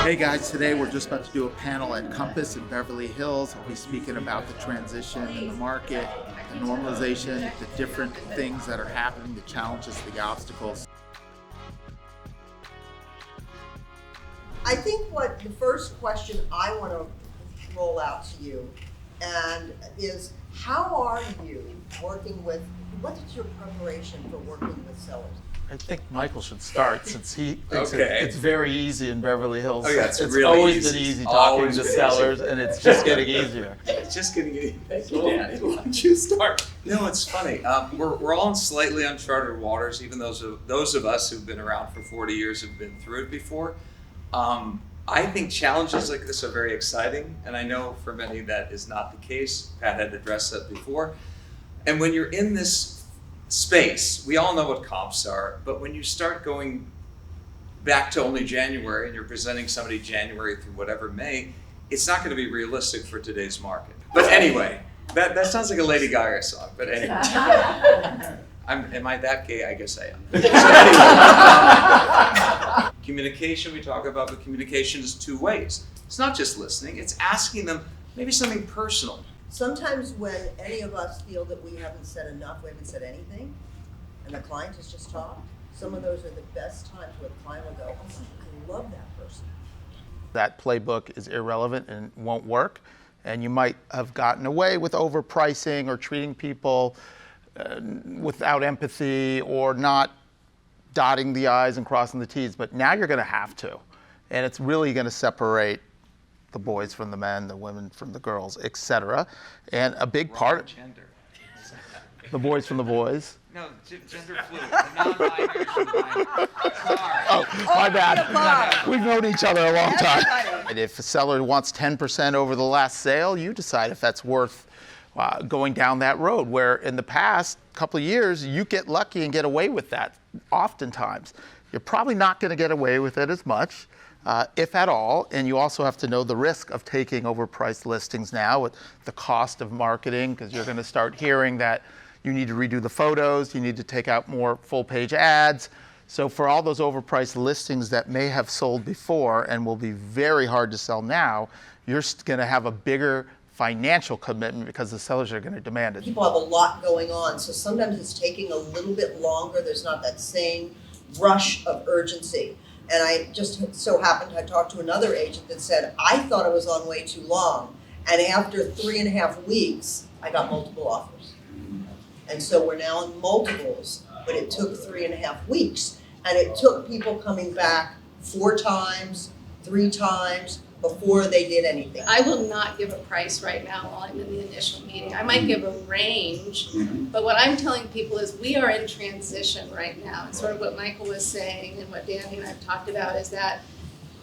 Hey guys, today we're just about to do a panel at Compass in Beverly Hills. I'll be speaking about the transition in the market, the normalization, the different things that are happening, the challenges, the obstacles. I think what the first question I want to roll out to you and is, how are you working with, what is your preparation for working with sellers? I think Michael should start since he thinks Okay. it's very easy in Beverly Hills. Oh, yeah, it's really always easy. been easy It's talking always to been sellers, easy. and it's just getting easier. It's just getting easy. Thank you, Cool. Danny. Why don't you start? No, it's funny. We're all in slightly uncharted waters. Even those of us who've been around for 40 years have been through it before. I think challenges like this are very exciting, and I know for many that is not the case. Pat had addressed that before. And when you're in this space, we all know what comps are, but when you start going back to only January and you're presenting somebody January through whatever May, it's not going to be realistic for today's market. But anyway, that sounds like a Lady Gaga song, but anyway. Am I that gay? I guess I am. So anyway, communication, we talk about, but communication is two ways. It's not just listening, it's asking them maybe something personal. Sometimes when any of us feel that we haven't said enough, we haven't said anything, and the client has just talked, some of those are the best times where the client will go, oh, I love that person. That playbook is irrelevant and won't work, and you might have gotten away with overpricing or treating people without empathy or not dotting the I's and crossing the T's, but now you're going to have to, and it's really going to separate the boys from the men, the women from the girls, etc. And a big part of Gender. the boys from the boys. No, gender fluid. The non-binary from the binary. Sorry. Oh, my bad. We've known each other a long time. And if a seller wants 10% over the last sale, you decide if that's worth going down that road, where in the past couple of years, you get lucky and get away with that oftentimes. You're probably not going to get away with it as much, if at all, and you also have to know the risk of taking overpriced listings now with the cost of marketing, because you're going to start hearing that you need to redo the photos, you need to take out more full-page ads. So for all those overpriced listings that may have sold before and will be very hard to sell now, you're going to have a bigger financial commitment because the sellers are going to demand it. People have a lot going on, so sometimes it's taking a little bit longer. There's not that same rush of urgency. And I just so happened to talk to another agent that said, I thought it was on way too long. And after 3.5 weeks, I got multiple offers. And so we're now in multiples, but it took 3.5 weeks. And it took people coming back 4 times, 3 times, before they did anything. I will not give a price right now while I'm in the initial meeting. I might give a range, but what I'm telling people is we are in transition right now. And sort of what Michael was saying and what Danny and I have talked about is that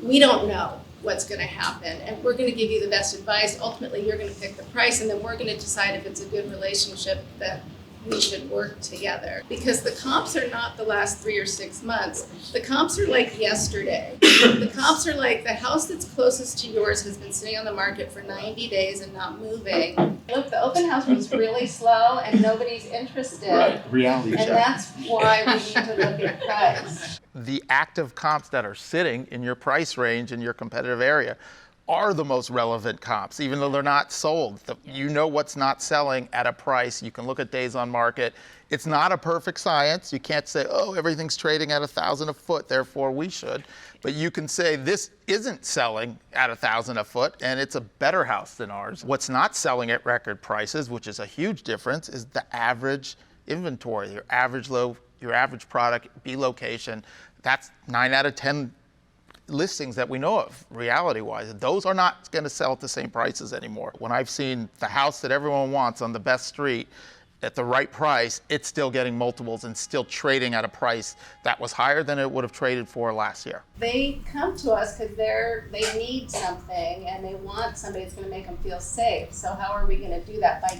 we don't know what's going to happen, and we're going to give you the best advice. Ultimately, you're going to pick the price, and then we're going to decide if it's a good relationship that we should work together. Because the comps are not the last 3 or 6 months. The comps are like yesterday. The comps are like the house that's closest to yours has been sitting on the market for 90 days and not moving. Look, the open house was really slow and nobody's interested. Right, reality And check. that's why we need to look at price. The active comps that are sitting in your price range in your competitive area are the most relevant comps, even though they're not sold. You know what's not selling at a price. You can look at days on market. It's not a perfect science. You can't say, oh, everything's trading at $1,000 a foot, therefore we should. But you can say this isn't selling at $1,000 a foot, and it's a better house than ours. What's not selling at record prices, which is a huge difference, is the average inventory, your average product, B location. That's 9 out of 10 listings that we know of, reality-wise. Those are not going to sell at the same prices anymore. When I've seen the house that everyone wants on the best street at the right price, it's still getting multiples and still trading at a price that was higher than it would have traded for last year. They come to us because they need something and they want somebody that's going to make them feel safe. So how are we going to do that? By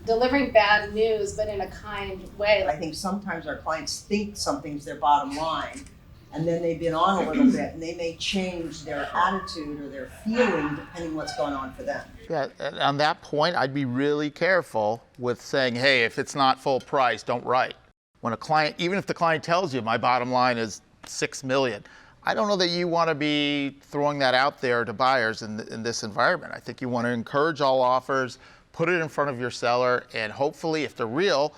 delivering bad news, but in a kind way. I think sometimes our clients think something's their bottom line, and then they've been on a little bit, and they may change their attitude or their feeling depending what's going on for them. Yeah, on that point, I'd be really careful with saying, hey, if it's not full price, don't write. When a client, even if the client tells you my bottom line is $6 million, I don't know that you want to be throwing that out there to buyers in this environment. I think you want to encourage all offers, put it in front of your seller, and hopefully, if they're real,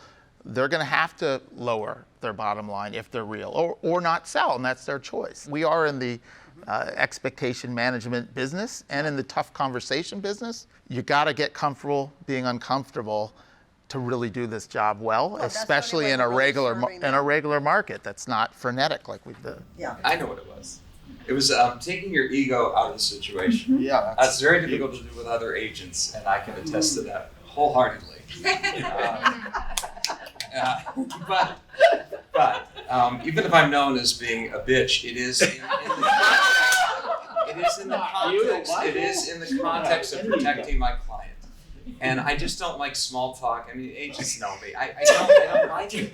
they're going to have to lower their bottom line if they're real, or not sell, and that's their choice. We are in the expectation management business and in the tough conversation business. You got to get comfortable being uncomfortable to really do this job well, especially in a regular market that's not frenetic like we do. Yeah. I know what it was. It was taking your ego out of the situation. Yeah, That's very difficult to do with other agents, and I can attest to that wholeheartedly. But even if I'm known as being a bitch, it is in the context of protecting my client. And I just don't like small talk. I mean, agents know me. I don't like it.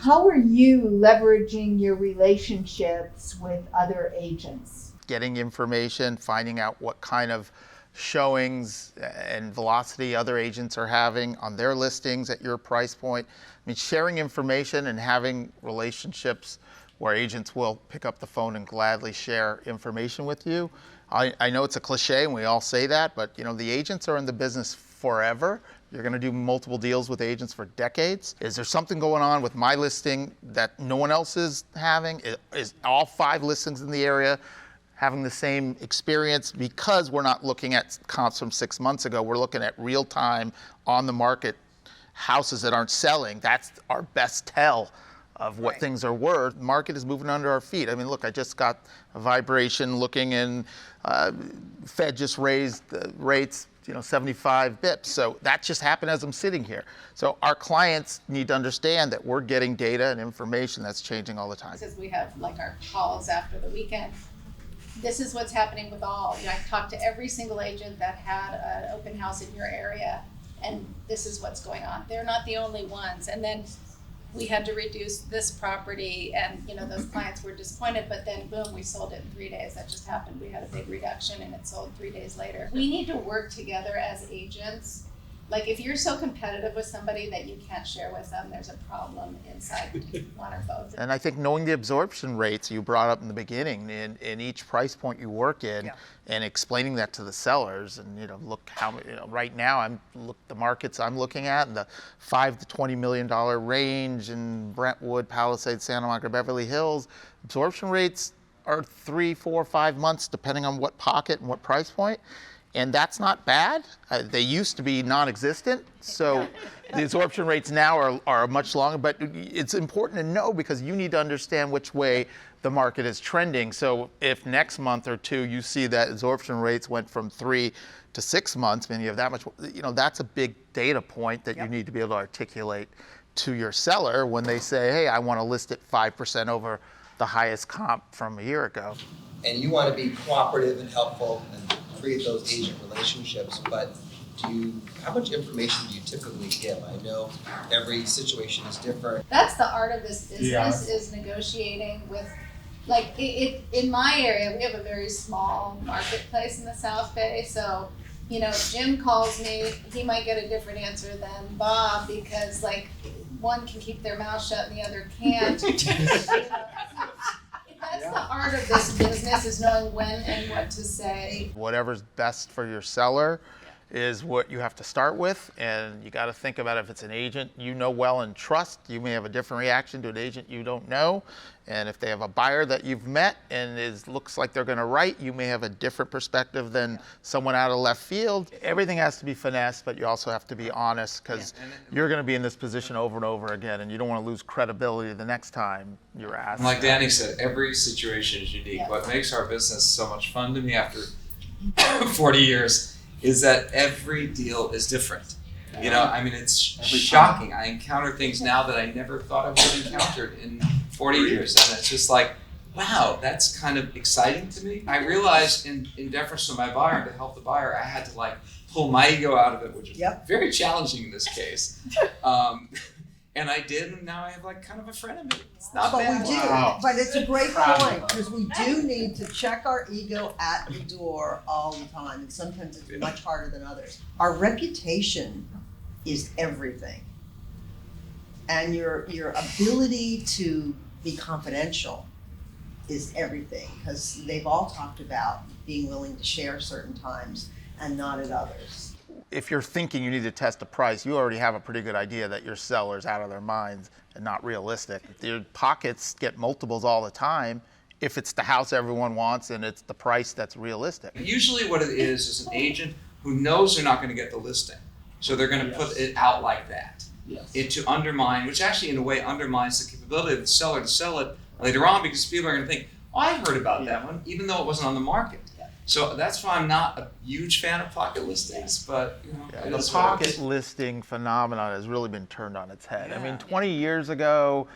How are you leveraging your relationships with other agents? Getting information, finding out what kind of showings and velocity other agents are having on their listings at your price point. I mean, sharing information and having relationships where agents will pick up the phone and gladly share information with you. I know it's a cliche and we all say that, but you know, the agents are in the business forever. You're going to do multiple deals with agents for decades. Is there something going on with my listing that no one else is having? Is all 5 listings in the area having the same experience? Because we're not looking at comps from 6 months ago. We're looking at real time on the market houses that aren't selling. That's our best tell of what things are worth. The market is moving under our feet. I mean, look, I just got a vibration looking in, Fed just raised the rates, 75 bips. So that just happened as I'm sitting here. So our clients need to understand that we're getting data and information that's changing all the time. Because we have like our calls after the weekend. This is what's happening with all. I talked to every single agent that had an open house in your area, and this is what's going on. They're not the only ones. And then we had to reduce this property, and those clients were disappointed, but then boom, we sold it in 3 days. That just happened. We had a big reduction and it sold 3 days later. We need to work together as agents. Like if you're so competitive with somebody that you can't share with them, there's a problem inside one or both. And I think knowing the absorption rates you brought up in the beginning in each price point you work in, and explaining that to the sellers, and look how right now the markets I'm looking at in the $5 to $20 million range in Brentwood, Palisades, Santa Monica, Beverly Hills, absorption rates are 3, 4, 5 months depending on what pocket and what price point. And that's not bad. They used to be non-existent, so the absorption rates now are much longer, but it's important to know because you need to understand which way the market is trending. So if next month or two you see that absorption rates went from 3 to 6 months, and you have that much, that's a big data point that you need to be able to articulate to your seller when they say, hey, I want to list it 5% over the highest comp from a year ago. And you want to be cooperative and helpful and create those agent relationships, but how much information do you typically give? I know every situation is different. That's the art of this business, is negotiating with, in my area, we have a very small marketplace in the South Bay, so, Jim calls me, he might get a different answer than Bob because, one can keep their mouth shut and the other can't. That's the art of this business, is knowing when and what to say. Whatever's best for your seller is what you have to start with, and you got to think about if it's an agent you know well and trust, you may have a different reaction to an agent you don't know. And if they have a buyer that you've met and looks like they're going to write, you may have a different perspective than someone out of left field. Everything has to be finessed, but you also have to be honest because you're going to be in this position over and over again, and you don't want to lose credibility the next time you're asked. And like Danny said, every situation is unique. What makes our business so much fun to me after 40 years is that every deal is different. It's shocking. I encounter things now that I never thought I would have encountered in 40 years. And it's just like, wow, that's kind of exciting to me. I realized in deference to my buyer, to help the buyer, I had to pull my ego out of it, which was very challenging in this case. And I did, and now I have kind of a friend of me. It's not bad. We do, but it's a great point, because we do need to check our ego at the door all the time, and sometimes it's much harder than others. Our reputation is everything. And your ability to be confidential is everything, because they've all talked about being willing to share certain times and not at others. If you're thinking you need to test a price, you already have a pretty good idea that your seller's out of their minds and not realistic. Your pockets get multiples all the time if it's the house everyone wants and it's the price that's realistic. Usually what it is an agent who knows they're not going to get the listing. So they're going to put it out like that. It to undermine, which actually in a way undermines the capability of the seller to sell it later on, because people are going to think, oh, I heard about that one, even though it wasn't on the market. So that's why I'm not a huge fan of pocket listings, but The pocket listing phenomenon has really been turned on its head. I mean, 20 years ago,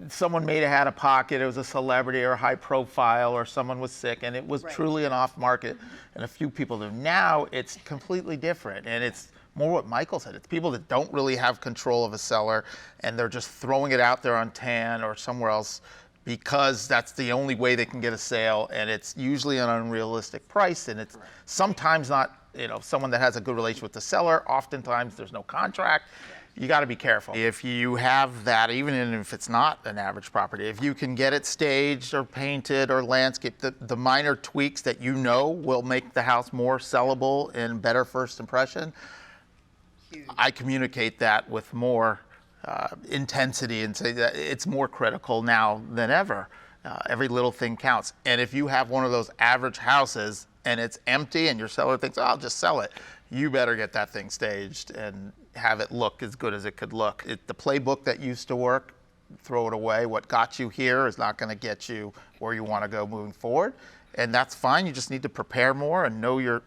someone may have had a pocket, it was a celebrity or high profile, or someone was sick, and it was truly an off market, and a few people do. Now it's completely different, and it's more what Michael said. It's people that don't really have control of a seller, and they're just throwing it out there on TAN or somewhere else because that's the only way they can get a sale, and it's usually an unrealistic price, and it's sometimes not, someone that has a good relationship with the seller. Oftentimes there's no contract. You got to be careful. If you have that, even if it's not an average property, if you can get it staged or painted or landscaped, the minor tweaks that will make the house more sellable and better first impression, I communicate that with more intensity and say that it's more critical now than ever. Every little thing counts. And if you have one of those average houses and it's empty and your seller thinks, oh, I'll just sell it, you better get that thing staged and have it look as good as it could look. The playbook that used to work, throw it away. What got you here is not going to get you where you want to go moving forward. And that's fine. You just need to prepare more and know your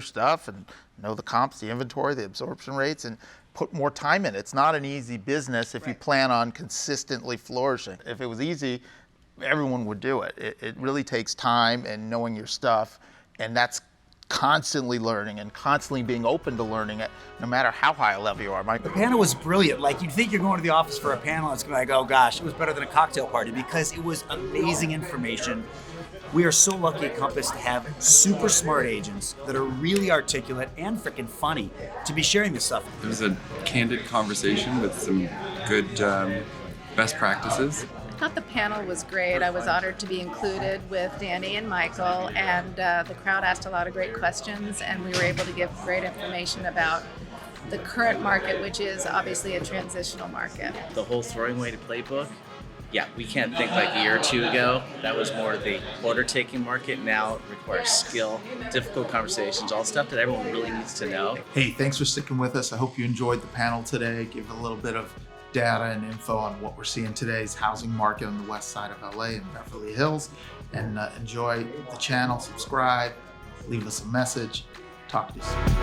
stuff and know the comps, the inventory, the absorption rates, and put more time in it. It's not an easy business if you plan on consistently flourishing. If it was easy, everyone would do it. It really takes time and knowing your stuff, and that's constantly learning and constantly being open to learning it, no matter how high a level you are. The panel was brilliant. Like, you'd think you're going to the office for a panel, it's going to be like, oh gosh, it was better than a cocktail party, because it was amazing information. We are so lucky at Compass to have super smart agents that are really articulate and freaking funny to be sharing this stuff. It was a candid conversation with some good best practices. I thought the panel was great. I was honored to be included with Danny and Michael, and the crowd asked a lot of great questions, and we were able to give great information about the current market, which is obviously a transitional market. The whole throwing away to Playbook, yeah, we can't think like a year or two ago. That was more the order-taking market. Now it requires skill, difficult conversations, all stuff that everyone really needs to know. Hey, thanks for sticking with us. I hope you enjoyed the panel today. Give a little bit of data and info on what we're seeing today's housing market on the west side of LA and Beverly Hills. And enjoy the channel, subscribe, leave us a message. Talk to you soon.